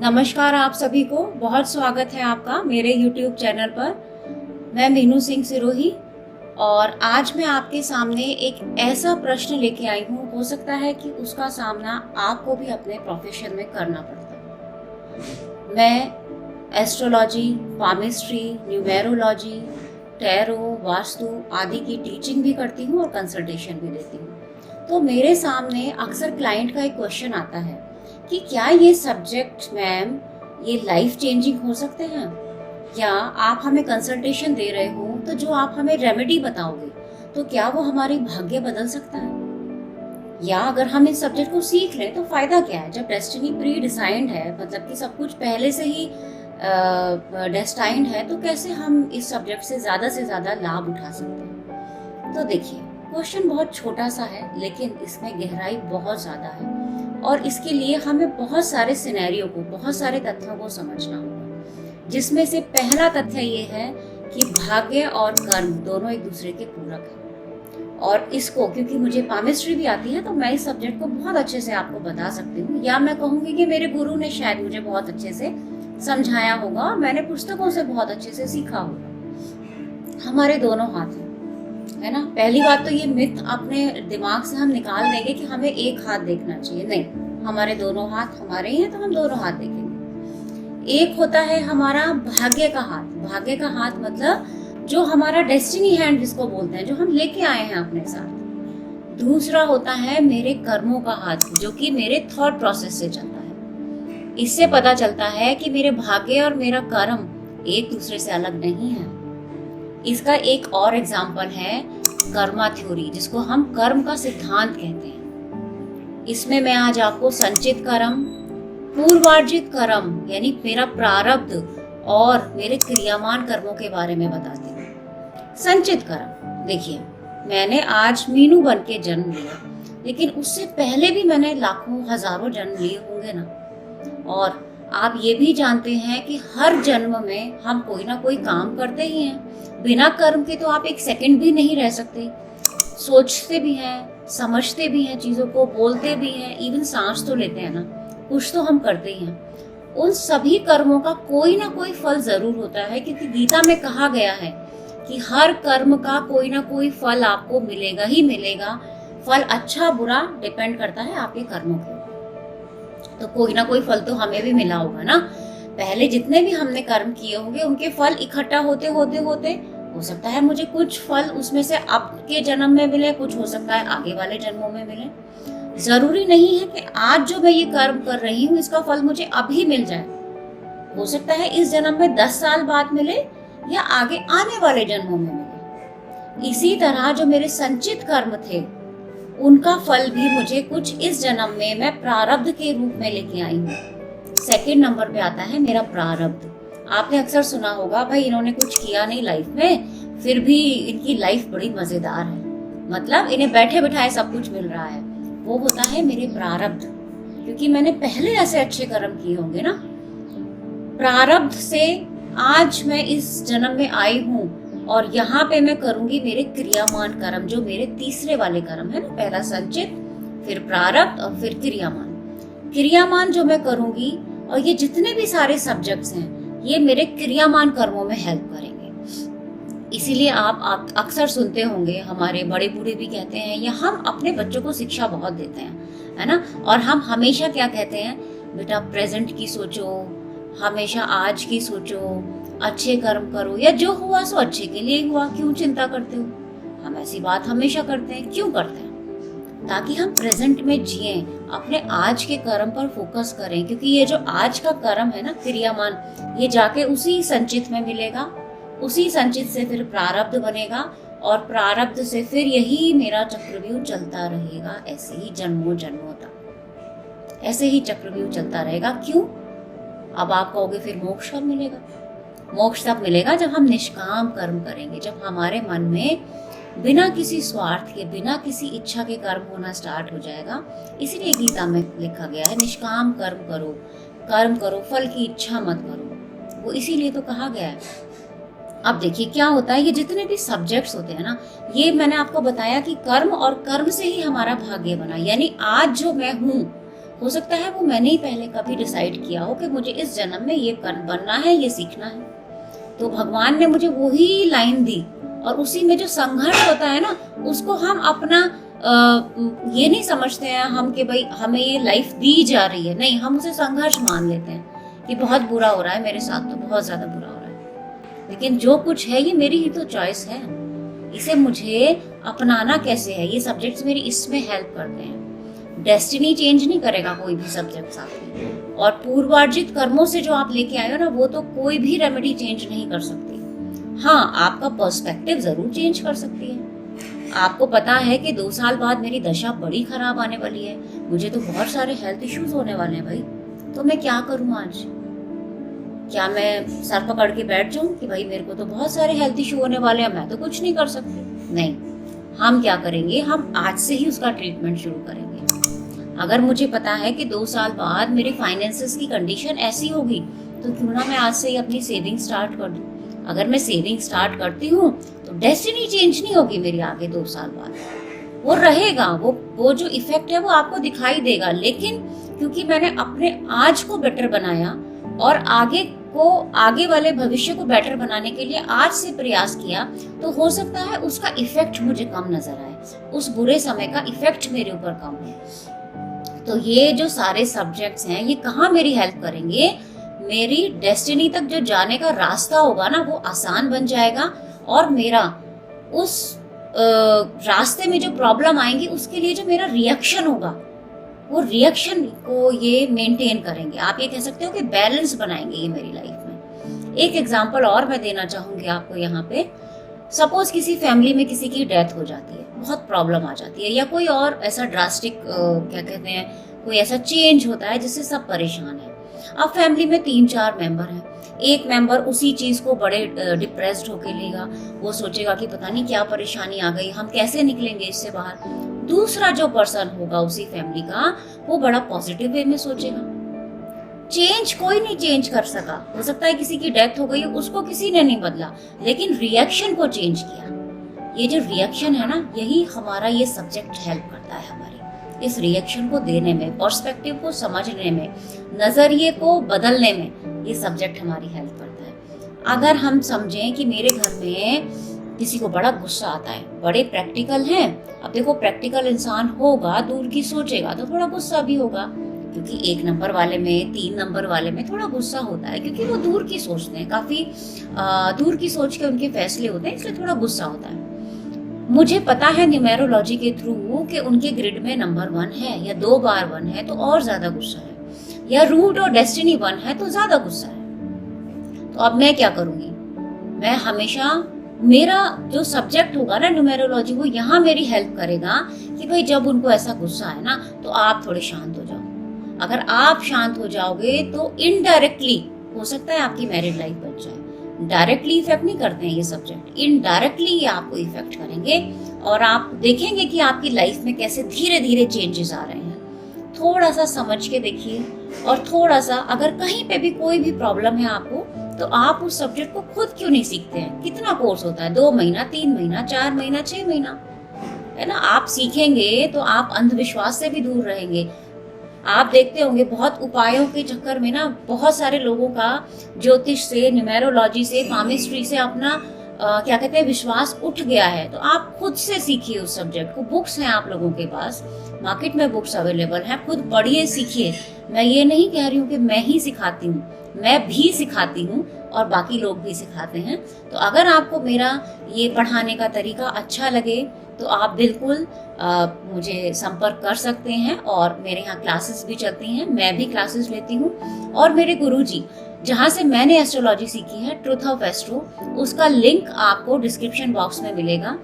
नमस्कार आप सभी को, बहुत स्वागत है आपका मेरे YouTube चैनल पर। मैं मीनू सिंह सिरोही और आज मैं आपके सामने एक ऐसा प्रश्न लेके आई हूँ, हो सकता है कि उसका सामना आपको भी अपने प्रोफेशन में करना पड़ता है। मैं astrology, palmistry, numerology, tarot, vastu आदि की टीचिंग भी करती हूँ और कंसल्टेशन भी देती हूँ। तो मेरे सामने अक्सर क्लाइंट का एक क्वेश्चन आता है कि क्या ये सब्जेक्ट मैम ये लाइफ चेंजिंग हो सकते हैं, या आप हमें कंसल्टेशन दे रहे हो तो जो आप हमें रेमेडी बताओगे तो क्या वो हमारी भाग्य बदल सकता है, या अगर हम इस सब्जेक्ट को सीख लें तो फायदा क्या है। जब डेस्टिनी प्री डिसाइंड है, मतलब कि सब कुछ पहले से ही डेस्टाइंड है, तो कैसे हम इस सब्जेक्ट से ज्यादा लाभ उठा सकते हैं। तो देखिए, क्वेश्चन बहुत छोटा सा है लेकिन इसमें गहराई बहुत ज्यादा है और इसके लिए हमें बहुत सारे सिनेरियो को, बहुत सारे तथ्यों को समझना होगा, जिसमें से पहला तथ्य ये है कि भाग्य और कर्म दोनों एक दूसरे के पूरक हैं। और इसको, क्योंकि मुझे पामिस्ट्री भी आती है, तो मैं इस सब्जेक्ट को बहुत अच्छे से आपको बता सकती हूँ, या मैं कहूँगी कि मेरे गुरु ने शायद मुझे बहुत अच्छे से समझाया होगा और मैंने पुस्तकों से बहुत अच्छे से सीखा होगा। हमारे दोनों हाथ हैं, है ना। पहली बात तो ये मिथ अपने दिमाग से हम निकाल देंगे कि हमें एक हाथ देखना चाहिए। नहीं, हमारे दोनों हाथ हमारे ही हैं, तो हम दोनों हाथ देखेंगे। एक होता है हमारा भाग्य का हाथ। भाग्य का हाथ मतलब जो हमारा डेस्टिनी हैंड जिसको बोलते हैं, जो हम लेके आए हैं अपने साथ। दूसरा होता है मेरे कर्मों का हाथ, जो कि मेरे थॉट प्रोसेस से चलता है। इससे पता चलता है कि मेरे भाग्य और मेरा कर्म एक दूसरे से अलग नहीं है। इसका एक और एग्जाम्पल है कर्मा थ्योरी, जिसको हम कर्म का सिद्धांत कहते हैं। इसमें मैं आज आपको संचित कर्म, पूर्वार्जित कर्म यानी मेरा प्रारब्ध और मेरे क्रियामान कर्मों के बारे में बताती हूँ। संचित कर्म, देखिए, मैंने आज मीनू बन के जन्म लिया, लेकिन उससे पहले भी मैंने लाखों हजारों जन्म लिए होंगे ना। और आप ये भी जानते हैं कि हर जन्म में हम कोई ना कोई काम करते ही हैं। बिना कर्म के तो आप एक सेकंड भी नहीं रह सकते। सोचते भी हैं, समझते भी हैं, चीजों को बोलते भी हैं, इवन सांस तो लेते हैं ना, कुछ तो हम करते ही हैं। उन सभी कर्मों का कोई ना कोई फल जरूर होता है, क्योंकि गीता में कहा गया है कि हर कर्म का कोई ना कोई फल आपको मिलेगा ही मिलेगा। फल अच्छा बुरा डिपेंड करता है आपके कर्मों के। तो कोई ना कोई फल तो हमें भी मिला होगा ना। पहले जितने भी हमने कर्म किए होंगे उनके फल इकट्ठा होते हो सकता है मुझे कुछ फल उसमें से अब के जन्म में मिले, कुछ हो सकता है आगे वाले जन्मों में मिले। जरूरी नहीं है कि आज जो मैं ये कर्म कर रही हूँ इसका फल मुझे अभी मिल जाए। हो सकता है इस जन्म में 10 साल बाद मिले या आगे आने वाले जन्मों में मिले। इसी तरह जो मेरे संचित कर्म थे उनका फल भी मुझे कुछ इस जन्म में मैं प्रारब्ध के रूप में लेके आई हूँ। सेकंड नंबर पे आता है मेरा प्रारब्ध। आपने अक्सर सुना होगा, भाई इन्होंने कुछ किया नहीं लाइफ में, फिर भी इनकी लाइफ बड़ी मजेदार है, मतलब इन्हें बैठे बिठाए सब कुछ मिल रहा है। वो होता है मेरे प्रारब्ध, क्योंकि मैंने पहले ऐसे अच्छे कर्म किए होंगे ना। प्रारब्ध से आज मैं इस जन्म में आई हूँ और यहाँ पे मैं करूंगी मेरे क्रियामान कर्म, जो मेरे तीसरे वाले कर्म है ना। पहला संचित, फिर प्रारब्ध और फिर क्रियामान। क्रियामान जो मैं करूंगी, और ये जितने भी सारे सब्जेक्ट्स हैं ये मेरे क्रियामान कर्मों में हेल्प करेंगे। इसीलिए आप अक्सर सुनते होंगे, हमारे बड़े बूढ़े भी कहते हैं, या हम अपने बच्चों को शिक्षा बहुत देते हैं, है ना। और हम हमेशा क्या कहते हैं, बेटा प्रेजेंट की सोचो, हमेशा आज की सोचो, अच्छे कर्म करो, या जो हुआ सो अच्छे के लिए हुआ, क्यों चिंता करते हो। हम ऐसी बात हमेशा करते हैं। क्यों करते हैं? ताकि हम प्रेजेंट में जिए, अपने आज के कर्म पर फोकस करें, क्योंकि ये जो आज का कर्म है ना, क्रियामान, ये जाके उसी संचित में मिलेगा, उसी संचित से फिर प्रारब्ध बनेगा, और प्रारब्ध से फिर यही मेरा चक्रव्यूह चलता रहेगा, ऐसे ही जन्मों जन्मों तक ऐसे ही चक्रव्यूह चलता रहेगा। क्यों? अब आप कहोगे फिर मोक्ष कब मिलेगा? मोक्ष तब मिलेगा जब हम निष्काम कर्म करेंगे, जब हमारे मन में बिना किसी स्वार्थ के, बिना किसी इच्छा के कर्म होना स्टार्ट हो जाएगा। इसीलिए गीता में लिखा गया है निष्काम कर्म करो, फल की इच्छा मत करो। वो इसीलिए तो कहा गया है। अब देखिए क्या होता है, ये जितने भी सब्जेक्ट्स होते हैं ना, ये मैंने आपको बताया कि कर्म और कर्म से ही हमारा भाग्य बना। यानी आज जो मैं हूँ हो सकता है वो मैंने ही पहले कभी डिसाइड किया हो कि मुझे इस जन्म में ये बनना है, ये सीखना है। तो भगवान ने मुझे वही लाइन दी, और उसी में जो संघर्ष होता है ना, उसको हम अपना ये नहीं समझते हैं हम कि भाई हमें ये लाइफ दी जा रही है, नहीं, हम उसे संघर्ष मान लेते हैं कि बहुत बुरा हो रहा है मेरे साथ, तो बहुत ज्यादा बुरा हो रहा है। लेकिन जो कुछ है ये मेरी ही तो चॉइस है, इसे मुझे अपनाना कैसे है। ये सब्जेक्ट्स मेरी इसमें हेल्प करते हैं। डेस्टिनी चेंज नहीं करेगा कोई भी सब्जेक्ट आपकी, और पूर्वार्जित कर्मों से जो आप लेके आए हो ना, वो तो कोई भी रेमेडी चेंज नहीं कर सकती। हाँ, आपका पर्सपेक्टिव जरूर चेंज कर सकती है। आपको पता है कि 2 साल बाद मेरी दशा बड़ी खराब आने वाली है, मुझे तो बहुत सारे हेल्थ इश्यूज होने वाले हैं भाई, तो मैं क्या करूं आज? क्या मैं सर पकड़ के बैठ जाऊं कि भाई मेरे को तो बहुत सारे हेल्थ इश्यू होने वाले हैं, मैं तो कुछ नहीं कर सकती? नहीं, हम क्या करेंगे, हम आज से ही उसका ट्रीटमेंट शुरू करेंगे। अगर मुझे पता है कि 2 साल बाद मेरी फाइनेंसेस की कंडीशन ऐसी होगी, तो क्यों ना मैं आज से ही अपनी सेविंग स्टार्ट कर दूं। अगर मैं सेविंग स्टार्ट करती हूँ तो डेस्टिनी चेंज नहीं होगी मेरी आगे 2 साल बाद, वो रहेगा, वो जो इफेक्ट है वो आपको दिखाई देगा। लेकिन क्योंकि मैंने अपने आज को बेटर बनाया और आगे वाले भविष्य को बेटर बनाने के लिए आज से प्रयास किया, तो हो सकता है उसका इफेक्ट मुझे कम नजर आए, उस बुरे समय का इफेक्ट मेरे ऊपर कम है। तो ये जो सारे सब्जेक्ट्स हैं, ये कहाँ मेरी हेल्प करेंगे? मेरी डेस्टिनी तक जो जाने का रास्ता होगा ना, वो आसान बन जाएगा, और मेरा उस रास्ते में जो प्रॉब्लम आएंगी उसके लिए जो मेरा रिएक्शन होगा, वो रिएक्शन को ये मेंटेन करेंगे। आप ये कह सकते हो कि बैलेंस बनाएंगे ये मेरी लाइफ में। एक एग्जांपल और मैं देना चाहूंगी आपको यहाँ पे। सपोज किसी फैमिली में किसी की डेथ हो जाती है, बहुत प्रॉब्लम आ जाती है, या कोई और ऐसा ड्रास्टिक क्या कहते हैं, कोई ऐसा चेंज होता है जिससे सब परेशान है। अब फैमिली में 3-4 मेंबर हैं, एक मेंबर उसी चीज को बड़े डिप्रेस्ड होके लेगा, वो सोचेगा कि पता नहीं क्या परेशानी आ गई, हम कैसे निकलेंगे इससे बाहर। दूसरा जो पर्सन होगा उसी फैमिली का, वो बड़ा पॉजिटिव वे में सोचेगा। चेंज कोई नहीं चेंज कर सका, हो सकता है किसी की डेथ हो गई, उसको किसी ने नहीं बदला, लेकिन रिएक्शन को चेंज किया। ये जो रिएक्शन है ना, यही हमारा ये सब्जेक्ट हेल्प करता है हमारी इस रिएक्शन को देने में, पर्सपेक्टिव को समझने में, नजरिए को बदलने में। ये सब्जेक्ट हमारी हेल्प करता है। अगर हम समझें कि मेरे घर में किसी को बड़ा गुस्सा आता है, बड़े प्रैक्टिकल हैं। अब देखो, प्रैक्टिकल इंसान होगा, दूर की सोचेगा, तो थोड़ा गुस्सा भी होगा, क्योंकि 1 नंबर वाले में, 3 नंबर वाले में थोड़ा गुस्सा होता है, क्योंकि वो दूर की सोचते हैं, काफी दूर की सोच के उनके फैसले होते हैं, इसलिए थोड़ा गुस्सा होता है। मुझे पता है न्यूमेरोलॉजी के थ्रू कि उनके ग्रिड में नंबर 1 है, या 2 बार 1 है तो और ज्यादा गुस्सा है, या रूट और डेस्टिनी 1 है तो ज्यादा गुस्सा है। तो अब मैं क्या करूंगी? मैं हमेशा, मेरा जो सब्जेक्ट होगा ना न्यूमेरोलॉजी, वो यहाँ मेरी हेल्प करेगा कि भाई जब उनको ऐसा गुस्सा है ना, तो आप थोड़े शांत हो जाओ। अगर आप शांत हो जाओगे तो इनडायरेक्टली हो सकता है आपकी मैरिड लाइफ बच जाए। डायरेक्टली इफेक्ट नहीं करते हैं ये सब्जेक्ट, इनडायरेक्टली ये आपको इफेक्ट करेंगे, और आप देखेंगे कि आपकी लाइफ में कैसे धीरे धीरे चेंजेस आ रहे हैं। थोड़ा सा समझ के देखिए, और थोड़ा सा अगर कहीं पे भी कोई भी प्रॉब्लम है आपको, तो आप उस सब्जेक्ट को खुद क्यों नहीं सीखते हैं? कितना कोर्स होता है, 2 महीना, 3 महीना, 4 महीना, 6 महीना, है ना? आप सीखेंगे तो आप अंधविश्वास से भी दूर रहेंगे। आप देखते होंगे बहुत उपायों के चक्कर में ना, बहुत सारे लोगों का ज्योतिष से, न्यूमेरोलॉजी से, पामिस्ट्री से अपना क्या कहते हैं, विश्वास उठ गया है। तो आप खुद से सीखिए उस सब्जेक्ट को। बुक्स हैं आप लोगों के पास, मार्केट में बुक्स अवेलेबल हैं, खुद पढ़िए, सीखिए। मैं ये नहीं कह रही हूँ कि मैं ही सिखाती हूँ, मैं भी सिखाती हूँ और बाकी लोग भी सिखाते हैं। तो अगर आपको मेरा ये पढ़ाने का तरीका अच्छा लगे तो आप बिल्कुल मुझे संपर्क कर सकते हैं, और मेरे यहाँ क्लासेस भी चलती हैं, मैं भी क्लासेस लेती हूँ। और मेरे गुरुजी, जहाँ से मैंने एस्ट्रोलॉजी सीखी है, ट्रूथ ऑफ एस्ट्रो, उसका लिंक आपको डिस्क्रिप्शन बॉक्स में मिलेगा।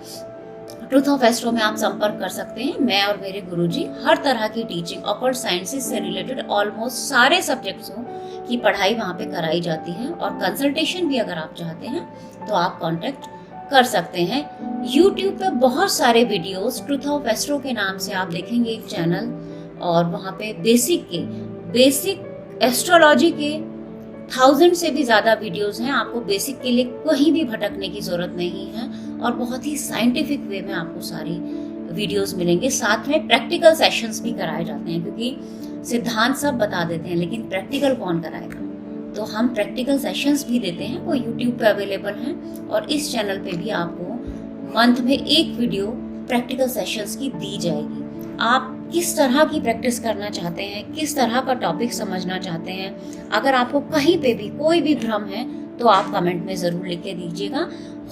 ट्रूथ ऑफ एस्ट्रो में आप संपर्क कर सकते हैं। मैं और मेरे गुरुजी हर तरह की टीचिंग, ऑकल्ट साइंसेस से रिलेटेड ऑलमोस्ट सारे सब्जेक्ट्सों की पढ़ाई वहाँ पे कराई जाती है, और कंसल्टेशन भी अगर आप चाहते हैं तो आप कॉन्टेक्ट कर सकते हैं। YouTube पे बहुत सारे वीडियोस ट्रूथ ऑफ एस्ट्रो के नाम से आप देखेंगे एक चैनल, और वहाँ पे बेसिक एस्ट्रोलॉजी के 1000 से भी ज्यादा वीडियोस हैं। आपको बेसिक के लिए कहीं भी भटकने की जरूरत नहीं है, और बहुत ही साइंटिफिक वे में आपको सारी वीडियोस मिलेंगे। साथ में प्रैक्टिकल सेशंस भी कराए जाते हैं, क्योंकि सिद्धांत सब बता देते हैं, लेकिन प्रैक्टिकल कौन कराएगा। तो हम प्रैक्टिकल सेशंस भी देते हैं, वो यूट्यूब पे अवेलेबल हैं और इस चैनल पे भी आपको मंथ में एक वीडियो प्रैक्टिकल सेशंस की दी जाएगी। आप किस तरह की प्रैक्टिस करना चाहते हैं, किस तरह का टॉपिक समझना चाहते हैं, अगर आपको कहीं पे भी कोई भी भ्रम है तो आप कमेंट में ज़रूर लिख के दीजिएगा।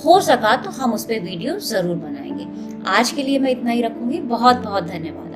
हो सका तो हम उस पर वीडियो ज़रूर बनाएंगे। आज के लिए मैं इतना ही रखूंगी। बहुत बहुत धन्यवाद।